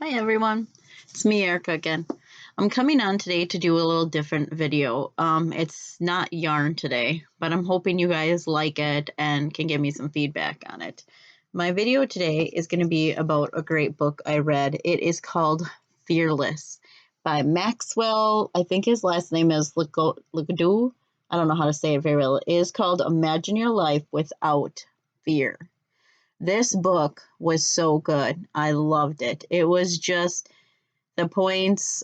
Hi everyone, it's me Erica again. I'm coming on today to do a little different video. It's not yarn today, but I'm hoping you guys like it and can give me some feedback on it. My video today is going to be about a great book I read. It is called Fearless by Maxwell. I think his last name is Lucado. I don't know how to say it very well. It is called Imagine Your Life Without Fear. This book was so good. I loved it. It was just the points,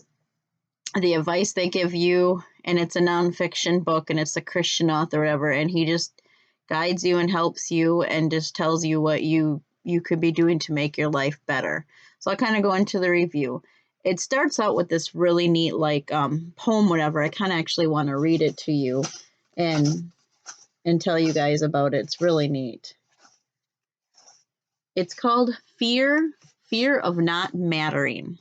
the advice they give you, and it's a nonfiction book and it's a Christian author or whatever, and he just guides you and helps you and just tells you what you could be doing to make your life better. So I'll kind of go into the review. It starts out with this really neat poem, whatever. I kind of actually want to read it to you and tell you guys about it. It's really neat. It's called Fear of Not Mattering.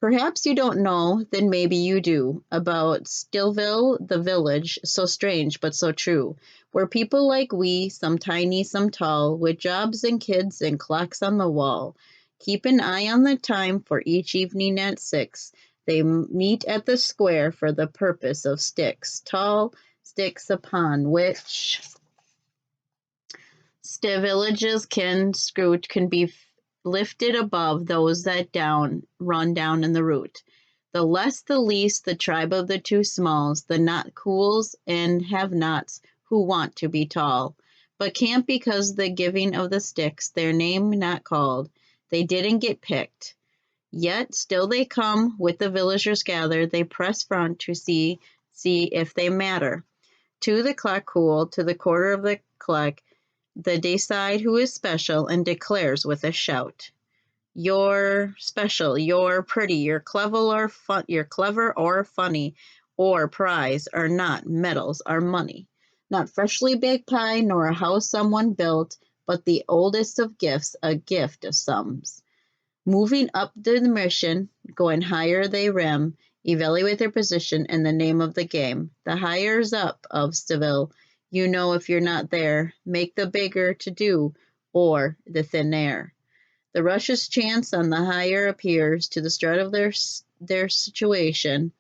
Perhaps you don't know, then maybe you do, about Stillville, the village, so strange but so true, where people like we, some tiny, some tall, with jobs and kids and clocks on the wall, keep an eye on the time for each evening at 6. They meet at the square for the purpose of sticks, tall sticks upon which villages can be lifted above those that run down in the root. The less the least, the tribe of the two smalls, the not cools and have-nots who want to be tall, but can't because the giving of the sticks, their name not called, they didn't get picked. Yet still they come, with the villagers gathered, they press front to see if they matter. To the clock cool, to the quarter of the clock, they decide who is special and declares with a shout, "You're special, you're pretty, you're clever or funny, or prize or not, medals or money. Not freshly baked pie nor a house someone built, but the oldest of gifts, a gift of some's. Moving up the mission, going higher they rim, evaluate their position and the name of the game. The higher's up of Seville. You know if you're not there, make the bigger to do, or the thin air. The rush's chance on the higher appears to the strut of their situation,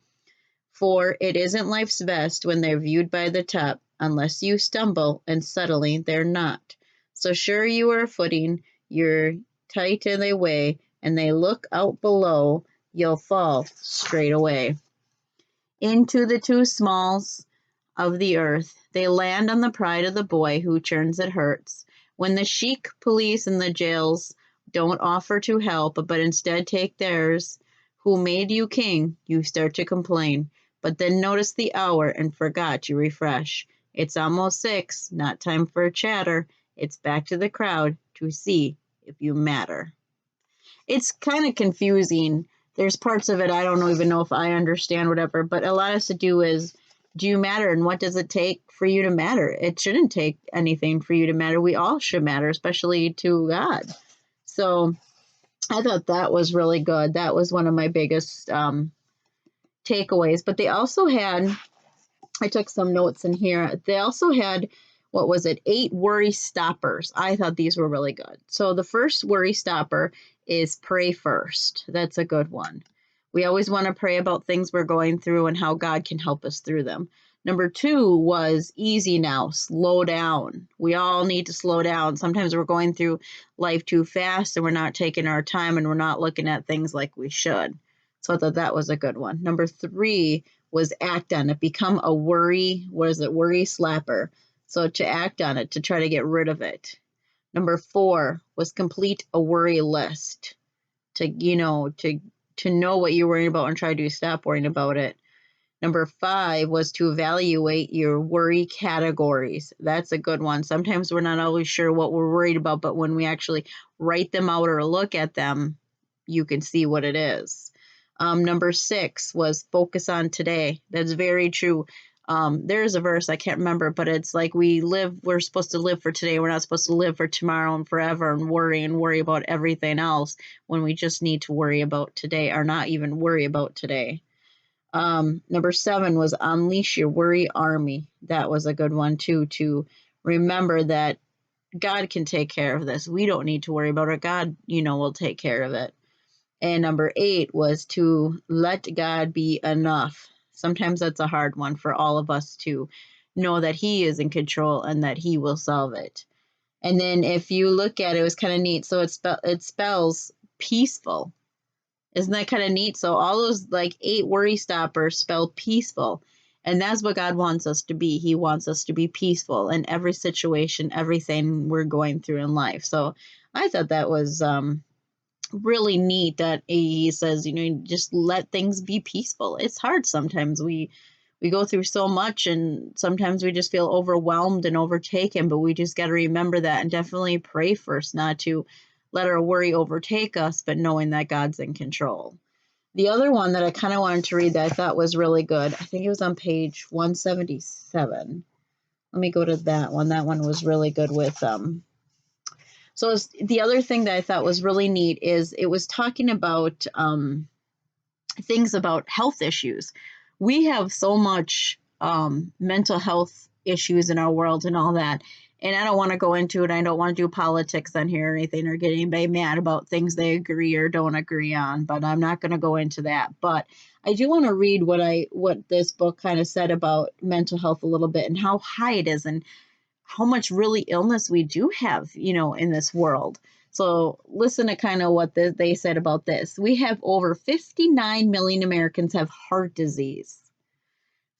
for it isn't life's best when they're viewed by the top, unless you stumble, and suddenly they're not. So sure you are footing, you're tight in they weigh, and they look out below, you'll fall straight away. Into the two smalls of the earth, they land on the pride of the boy who churns it hurts. When the chic police and the jails don't offer to help, but instead take theirs, who made you king, you start to complain. But then notice the hour and forgot you refresh. It's almost 6, not time for a chatter. It's back to the crowd to see if you matter. It's kind of confusing. There's parts of it I don't even know if I understand, whatever, but a lot has to do is, do you matter and what does it take for you to matter? It shouldn't take anything for you to matter. We all should matter, especially to God. So I thought that was really good. That was one of my biggest takeaways. But they also had, I took some notes in here. They also had, 8 worry stoppers. I thought these were really good. So the first worry stopper is pray first. That's a good one. We always want to pray about things we're going through and how God can help us through them. Number 2 was easy now, slow down. We all need to slow down. Sometimes we're going through life too fast and we're not taking our time and we're not looking at things like we should. So I thought that was a good one. Number 3 was act on it. Become a worry slapper. So to act on it, to try to get rid of it. Number 4 was complete a worry list. To know what you're worrying about and try to stop worrying about it. Number 5 was to evaluate your worry categories. That's a good one. Sometimes we're not always sure what we're worried about, but when we actually write them out or look at them, you can see what it is. Number 6 was focus on today. That's very true. There's a verse, I can't remember, but it's like we're supposed to live for today. We're not supposed to live for tomorrow and forever and worry about everything else when we just need to worry about today or not even worry about today. Number 7 was unleash your worry army. That was a good one too, to remember that God can take care of this. We don't need to worry about it. God, will take care of it. And number 8 was to let God be enough. Sometimes that's a hard one for all of us to know that He is in control and that He will solve it. And then if you look at it, it was kind of neat. So it spells peaceful. Isn't that kind of neat? So all those like 8 worry stoppers spell peaceful. And that's what God wants us to be. He wants us to be peaceful in every situation, everything we're going through in life. So I thought that was really neat that he says, just let things be peaceful. It's hard sometimes. We go through so much, and sometimes we just feel overwhelmed and overtaken, but we just got to remember that and definitely pray first, not to let our worry overtake us, but knowing that God's in control. The other one that I kind of wanted to read that I thought was really good, I think it was on page 177. Let me go to that one. That one was really good with so the other thing that I thought was really neat is it was talking about things about health issues. We have so much mental health issues in our world and all that. And I don't want to go into it. I don't want to do politics on here or anything or get anybody mad about things they agree or don't agree on, but I'm not going to go into that. But I do want to read what this book kind of said about mental health a little bit and how high it is and how much really illness we do have, in this world. So listen to kind of what they said about this. We have over 59 million Americans have heart disease.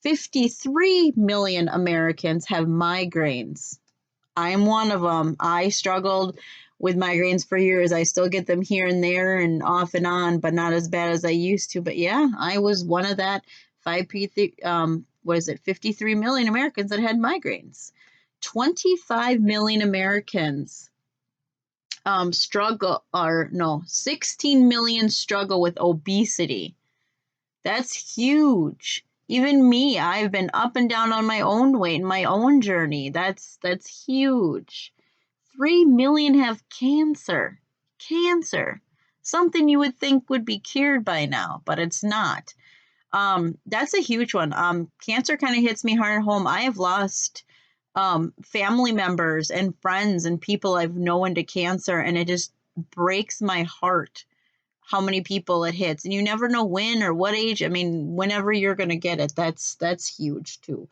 53 million Americans have migraines. I'm one of them. I struggled with migraines for years. I still get them here and there and off and on, but not as bad as I used to. But yeah, I was one of that 53 million Americans that had migraines. 25 million Americans 16 million struggle with obesity. That's huge. Even me, I've been up and down on my own weight in my own journey. That's huge. 3 million have cancer. Cancer. Something you would think would be cured by now, but it's not. That's a huge one. Cancer kind of hits me hard at home. I have lost family members and friends and people I've known to cancer, and it just breaks my heart how many people it hits. And you never know when or what age. I mean, whenever you're going to get it, that's huge too.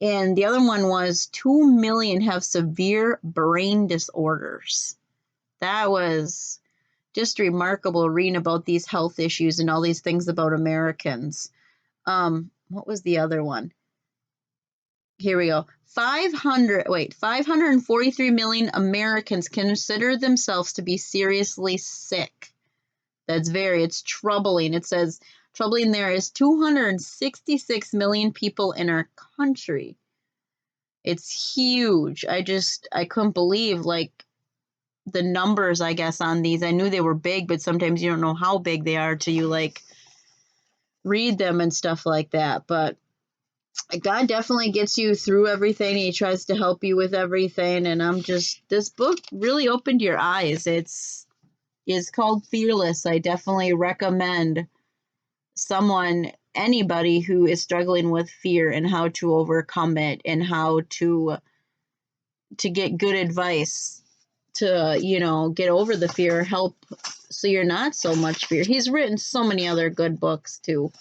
And the other one was 2 million have severe brain disorders. That was just remarkable reading about these health issues and all these things about Americans. What was the other one? Here we go. 543 million Americans consider themselves to be seriously sick. It's troubling. It says troubling there is 266 million people in our country. It's huge. I couldn't believe the numbers, I guess, on these. I knew they were big, but sometimes you don't know how big they are till you read them and stuff like that. But God definitely gets you through everything. He tries to help you with everything. And this book really opened your eyes. It's called Fearless. I definitely recommend anybody who is struggling with fear and how to overcome it and how to get good advice to, get over the fear, help so you're not so much fear. He's written so many other good books too.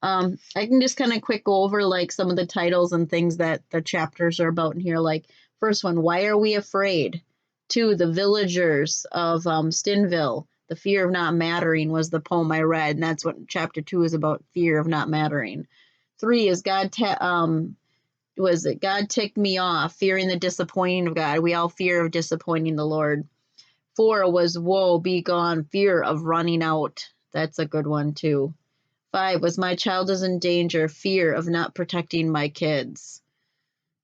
I can just kind of quick go over some of the titles and things that the chapters are about in here. Like first one, Why Are We Afraid? 2, The Villagers of Stinville. The Fear of Not Mattering was the poem I read, and that's what chapter 2 is about, fear of not mattering. 3 is God ticked me off, fearing the disappointing of God. We all fear of disappointing the Lord. 4 was Woe Be Gone, fear of running out. That's a good one too. 5 was My Child is in Danger, fear of not protecting my kids.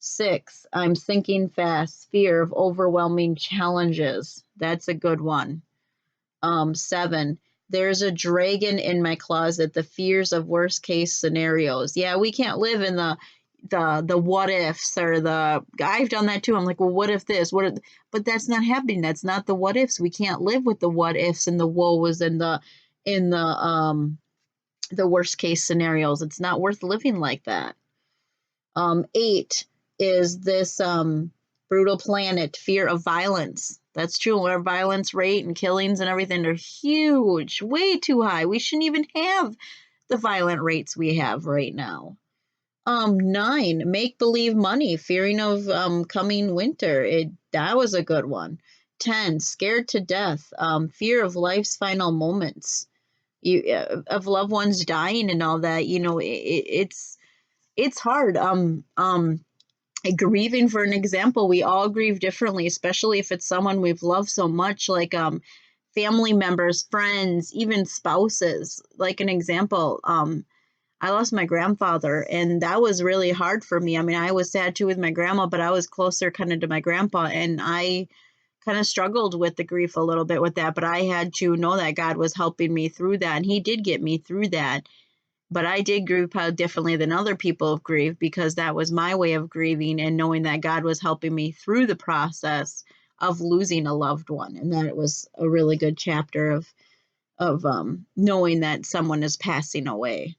6, I'm Sinking Fast, fear of overwhelming challenges. That's a good one. 7, There's a Dragon in My Closet, the fears of worst case scenarios. Yeah, we can't live in the what ifs or I've done that too. I'm like, well, what if this? But that's not happening. That's not the what ifs. We can't live with the what ifs and the woes and the worst case scenarios. It's not worth living like that. 8 is this Brutal planet, fear of violence. That's true. Our violence rate and killings and everything are huge, way too high. We shouldn't even have the violent rates we have right now. 9, make believe money, fearing of coming winter. That was a good one. 10, scared to death, fear of life's final moments. Of loved ones dying and all that. It's hard. Grieving, for an example, we all grieve differently, especially if it's someone we've loved so much, like family members, friends, even spouses. Like an example, I lost my grandfather, and that was really hard for me. I mean, I was sad too with my grandma, but I was closer kind of to my grandpa, and I kind of struggled with the grief a little bit with that, but I had to know that God was helping me through that, and he did get me through that. But I did grieve probably differently than other people have grieved, because that was my way of grieving, and knowing that God was helping me through the process of losing a loved one. And that it was a really good chapter of knowing that someone is passing away.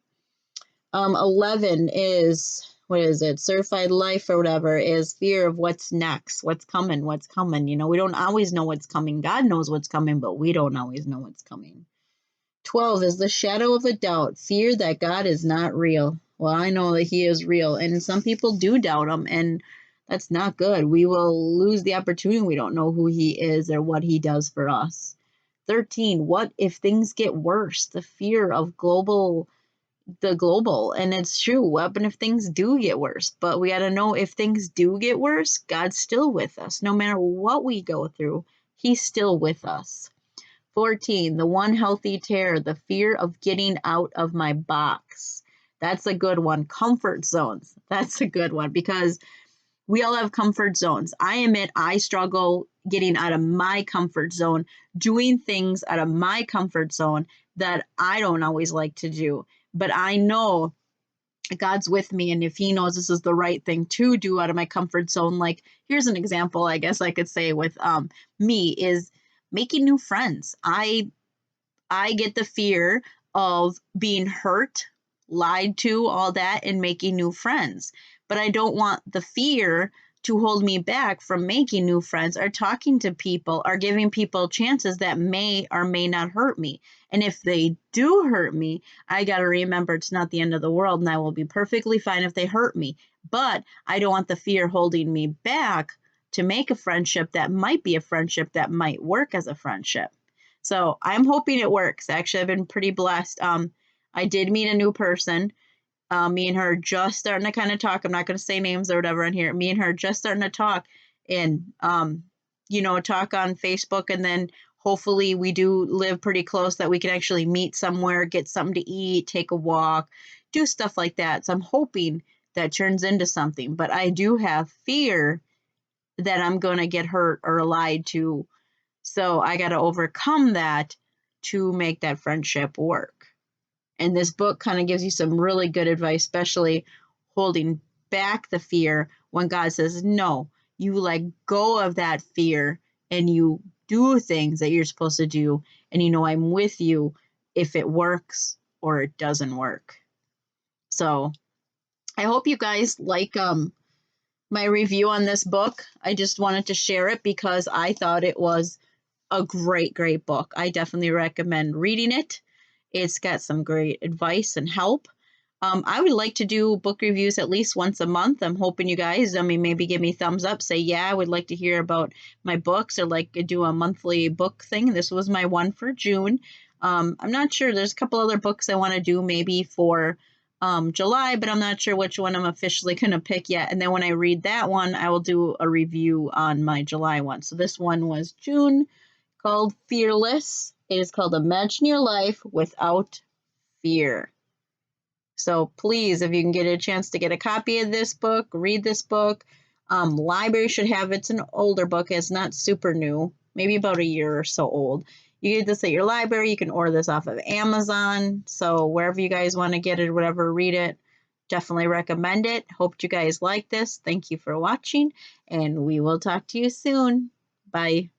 11 is, what is it? Certified life or whatever, is fear of what's next, what's coming. We don't always know what's coming. God knows what's coming, but we don't always know what's coming. 12 is the shadow of a doubt, fear that God is not real. Well, I know that he is real, and some people do doubt him, and that's not good. We will lose the opportunity. We don't know who he is or what he does for us. 13, what if things get worse? The fear of the global. And it's true. What happens if things do get worse? But we got to know, if things do get worse, God's still with us. No matter what we go through, he's still with us. 14, the one healthy terror, the fear of getting out of my box. That's a good one. Comfort zones. That's a good one, because we all have comfort zones. I admit I struggle getting out of my comfort zone, doing things out of my comfort zone that I don't always like to do. But I know God's with me, and if he knows this is the right thing to do out of my comfort zone, like here's an example, I guess I could say with me, is making new friends. I get the fear of being hurt, lied to, all that, and making new friends. But I don't want the fear to hold me back from making new friends or talking to people or giving people chances that may or may not hurt me. And if they do hurt me, I got to remember it's not the end of the world, and I will be perfectly fine if they hurt me. But I don't want the fear holding me back to make a friendship that might be a friendship that might work as a friendship. So I'm hoping it works. Actually, I've been pretty blessed. I did meet a new person. Me and her just starting to kind of talk. I'm not going to say names or whatever on here. Me and her just starting to talk, and talk on Facebook, and then hopefully we do live pretty close that we can actually meet somewhere, get something to eat, take a walk, do stuff like that. So I'm hoping that turns into something. But I do have fear that I'm going to get hurt or lied to. So I got to overcome that to make that friendship work. And this book kind of gives you some really good advice, especially holding back the fear when God says, no, you let go of that fear and you do things that you're supposed to do. And I'm with you if it works or it doesn't work. So I hope you guys like my review on this book. I just wanted to share it because I thought it was a great, great book. I definitely recommend reading it. It's got some great advice and help. I would like to do book reviews at least once a month. I'm hoping you guys, maybe give me thumbs up, say, yeah, I would like to hear about my books, or like do a monthly book thing. This was my one for June. I'm not sure. There's a couple other books I want to do maybe for July, but I'm not sure which one I'm officially going to pick yet. And then when I read that one, I will do a review on my July one. So this one was June, called Fearless. It is called Imagine Your Life Without Fear. So please, if you can get a chance to get a copy of this book, read this book. Library should have it. It's an older book. It's not super new, maybe about a year or so old. You get this at your library. You can order this off of Amazon. So wherever you guys want to get it, whatever, read it. Definitely recommend it. Hope you guys like this. Thank you for watching, and we will talk to you soon. Bye.